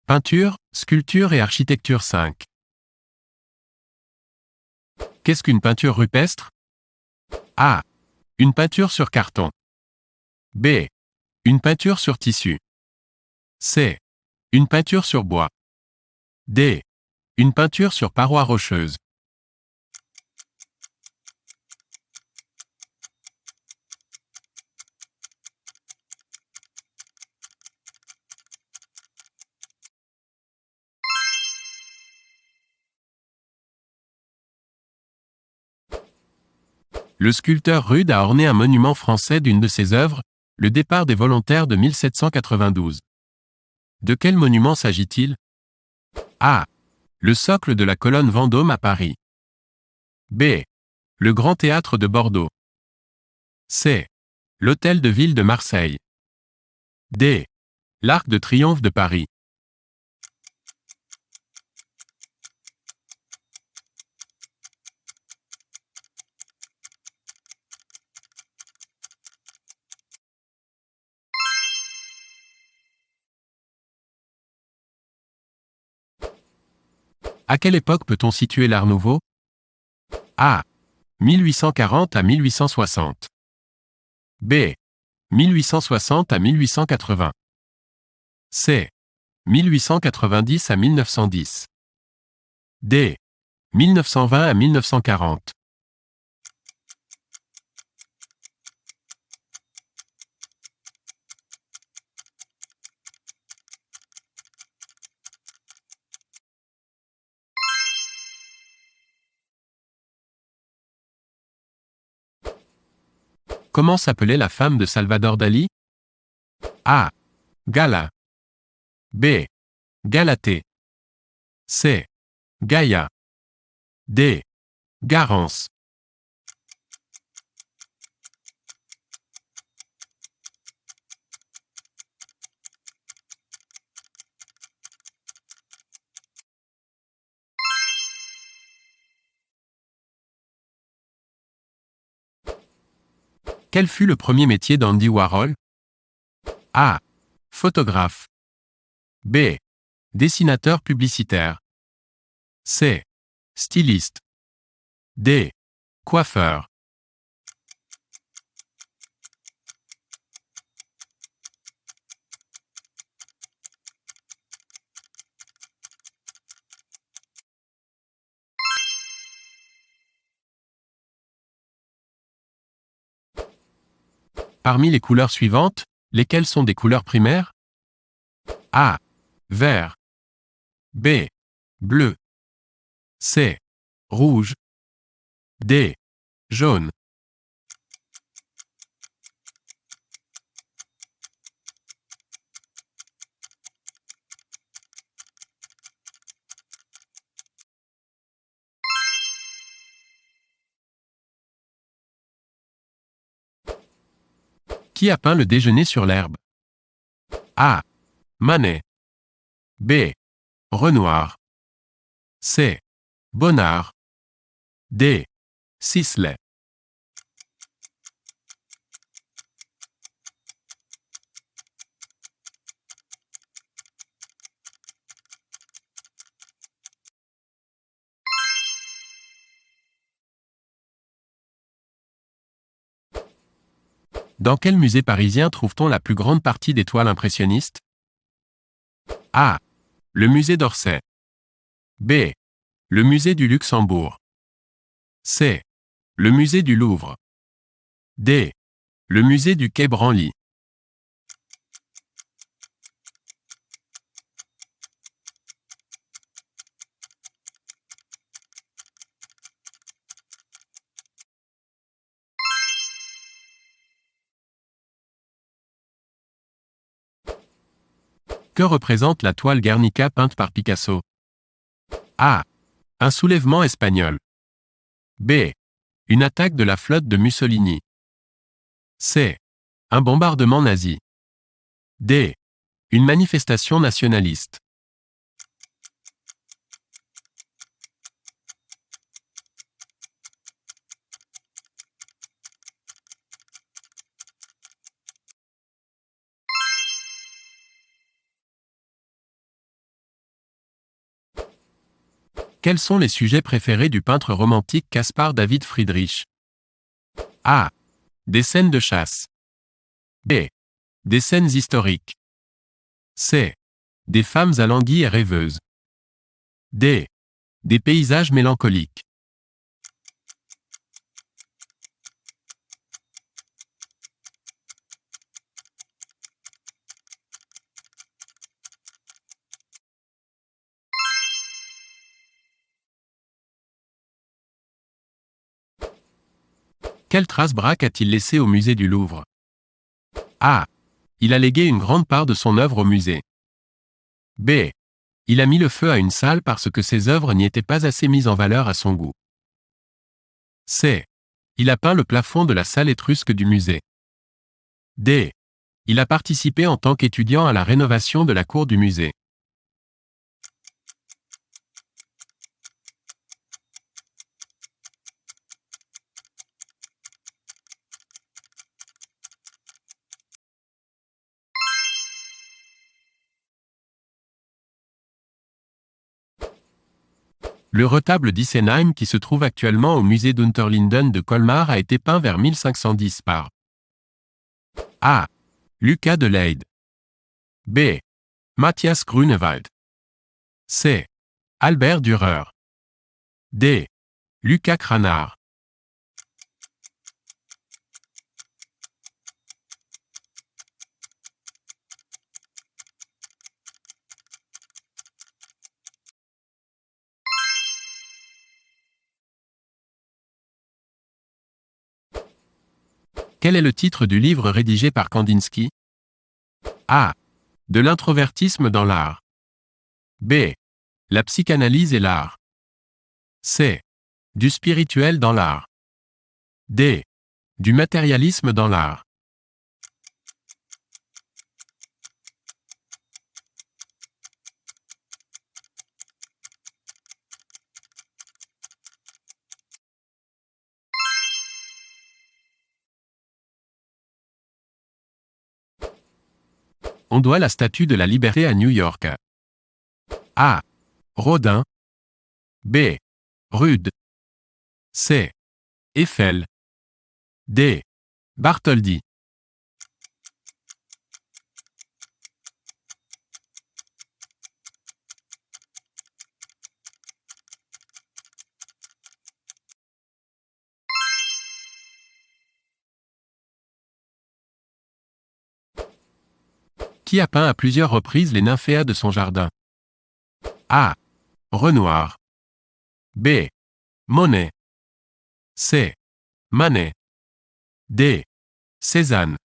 Peinture, sculpture et architecture 5. Qu'est-ce qu'une peinture rupestre? A. Une peinture sur carton. B. Une peinture sur tissu. C. Une peinture sur bois. D. Une peinture sur paroi rocheuse. Le sculpteur Rude a orné un monument français d'une de ses œuvres, le départ des volontaires de 1792. De quel monument s'agit-il? A. Le socle de la colonne Vendôme à Paris. B. Le Grand Théâtre de Bordeaux. C. L'Hôtel de Ville de Marseille. D. L'Arc de Triomphe de Paris. À quelle époque peut-on situer l'Art nouveau? A. 1840 à 1860. B. 1860 à 1880. C. 1890 à 1910. D. 1920 à 1940. Comment s'appelait la femme de Salvador Dali? A. Gala. B. Galatée. C. Gaïa. D. Garance. Quel fut le premier métier d'Andy Warhol? A. Photographe. B. Dessinateur publicitaire. C. Styliste. D. Coiffeur. Parmi les couleurs suivantes, lesquelles sont des couleurs primaires? A. Vert. B. Bleu. C. Rouge. D. Jaune. Qui a peint le déjeuner sur l'herbe? A. Manet. B. Renoir. C. Bonnard. D. Sisley. Dans quel musée parisien trouve-t-on la plus grande partie des toiles impressionnistes? A. Le musée d'Orsay. B. Le musée du Luxembourg. C. Le musée du Louvre. D. Le musée du Quai Branly. Que représente la toile Guernica peinte par Picasso? A. Un soulèvement espagnol. B. Une attaque de la flotte de Mussolini. C. Un bombardement nazi. D. Une manifestation nationaliste. Quels sont les sujets préférés du peintre romantique Caspar David Friedrich? A. Des scènes de chasse. B. Des scènes historiques. C. Des femmes alanguies et rêveuses. D. Des paysages mélancoliques. Quelle trace Braque a-t-il laissée au musée du Louvre? A. Il a légué une grande part de son œuvre au musée. B. Il a mis le feu à une salle parce que ses œuvres n'y étaient pas assez mises en valeur à son goût. C. Il a peint le plafond de la salle étrusque du musée. D. Il a participé en tant qu'étudiant à la rénovation de la cour du musée. Le retable d'Isenheim qui se trouve actuellement au musée d'Unterlinden de Colmar a été peint vers 1510 par A. Lucas de Leyde. B. Matthias Grunewald. C. Albert Dürer. D. Lucas Cranach. Quel est le titre du livre rédigé par Kandinsky? A. De l'introvertisme dans l'art. B. La psychanalyse et l'art. C. Du spirituel dans l'art. D. Du matérialisme dans l'art. On doit la Statue de la Liberté à New York. A. Rodin. B. Rude. C. Eiffel. D. Bartholdi. Qui a peint à plusieurs reprises les nymphéas de son jardin? A. Renoir. B. Monet. C. Manet. D. Cézanne.